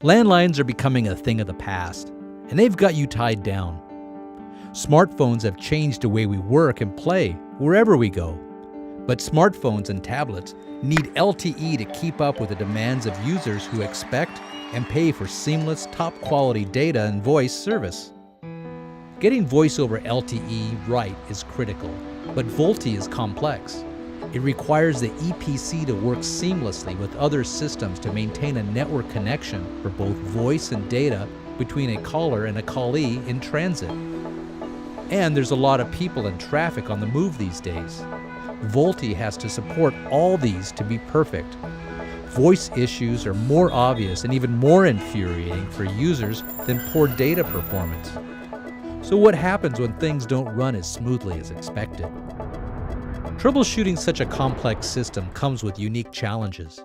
Landlines are becoming a thing of the past, and they've got you tied down. Smartphones have changed the way we work and play wherever we go. But smartphones and tablets need LTE to keep up with the demands of users who expect and pay for seamless, top-quality data and voice service. Getting voice over LTE right is critical, but VoLTE is complex. It requires the EPC to work seamlessly with other systems to maintain a network connection for both voice and data between a caller and a callee in transit. And there's a lot of people and traffic on the move these days. VoLTE has to support all these to be perfect. Voice issues are more obvious and even more infuriating for users than poor data performance. So what happens when things don't run as smoothly as expected? Troubleshooting such a complex system comes with unique challenges.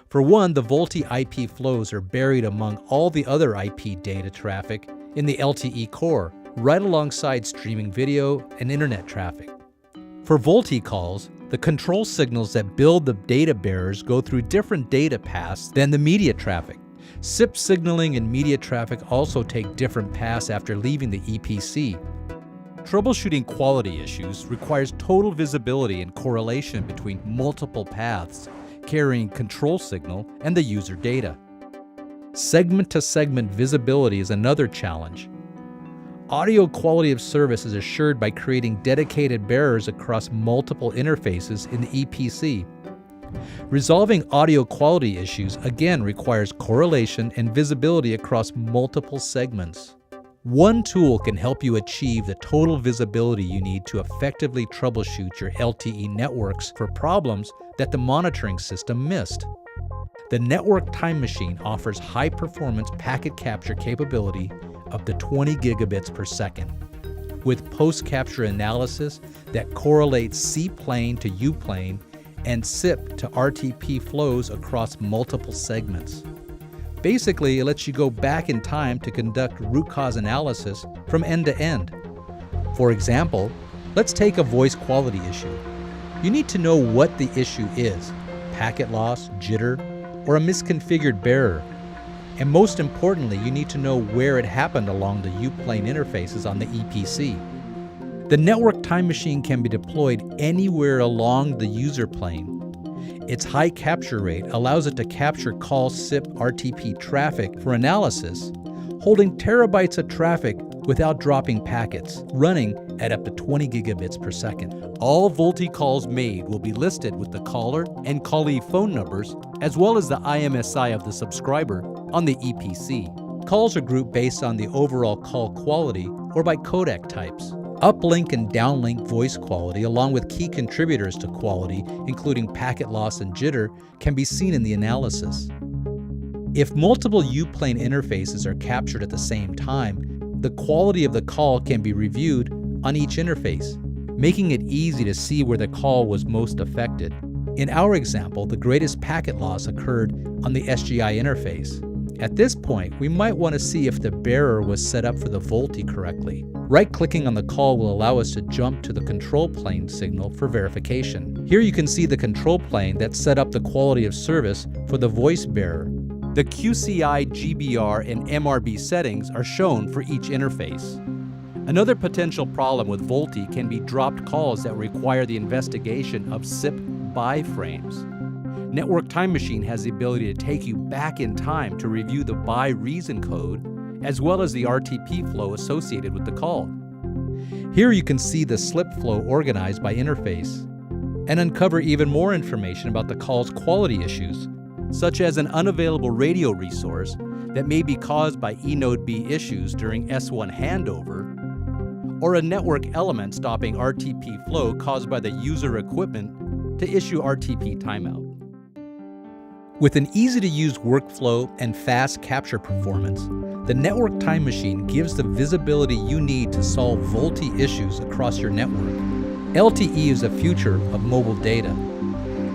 For one, the VoLTE IP flows are buried among all the other IP data traffic in the LTE core, right alongside streaming video and internet traffic. For VoLTE calls, the control signals that build the data bearers go through different data paths than the media traffic. SIP signaling and media traffic also take different paths after leaving the EPC. Troubleshooting quality issues requires total visibility and correlation between multiple paths carrying control signal and the user data. Segment-to-segment visibility is another challenge. Audio quality of service is assured by creating dedicated bearers across multiple interfaces in the EPC. Resolving audio quality issues again requires correlation and visibility across multiple segments. One tool can help you achieve the total visibility you need to effectively troubleshoot your LTE networks for problems that the monitoring system missed. The Network Time Machine offers high-performance packet capture capability up to 20 gigabits per second, with post-capture analysis that correlates C-plane to U-plane and SIP to RTP flows across multiple segments. Basically, it lets you go back in time to conduct root cause analysis from end to end. For example, let's take a voice quality issue. You need to know what the issue is: packet loss, jitter, or a misconfigured bearer. And most importantly, you need to know where it happened along the U-plane interfaces on the EPC. The Network Time Machine can be deployed anywhere along the user plane. Its high capture rate allows it to capture call SIP RTP traffic for analysis, holding terabytes of traffic without dropping packets, running at up to 20 gigabits per second. All VoLTE calls made will be listed with the caller and callee phone numbers, as well as the IMSI of the subscriber on the EPC. Calls are grouped based on the overall call quality or by codec types. Uplink and downlink voice quality, along with key contributors to quality, including packet loss and jitter, can be seen in the analysis. If multiple U-plane interfaces are captured at the same time, the quality of the call can be reviewed on each interface, making it easy to see where the call was most affected. In our example, the greatest packet loss occurred on the SGI interface. At this point, we might want to see if the bearer was set up for the VoLTE correctly. Right-clicking on the call will allow us to jump to the control plane signal for verification. Here you can see the control plane that set up the quality of service for the voice bearer. The QCI, GBR, and MRB settings are shown for each interface. Another potential problem with VoLTE can be dropped calls that require the investigation of SIP buy frames. Network Time Machine has the ability to take you back in time to review the buy reason code, as well as the RTP flow associated with the call. Here you can see the slip flow organized by interface, and uncover even more information about the call's quality issues, such as an unavailable radio resource that may be caused by eNode B issues during S1 handover, or a network element stopping RTP flow caused by the user equipment to issue RTP timeout. With an easy-to-use workflow and fast capture performance, the Network Time Machine gives the visibility you need to solve VoLTE issues across your network. LTE is the future of mobile data,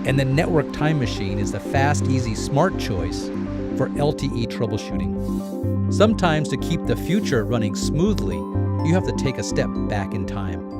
and the Network Time Machine is the fast, easy, smart choice for LTE troubleshooting. Sometimes to keep the future running smoothly, you have to take a step back in time.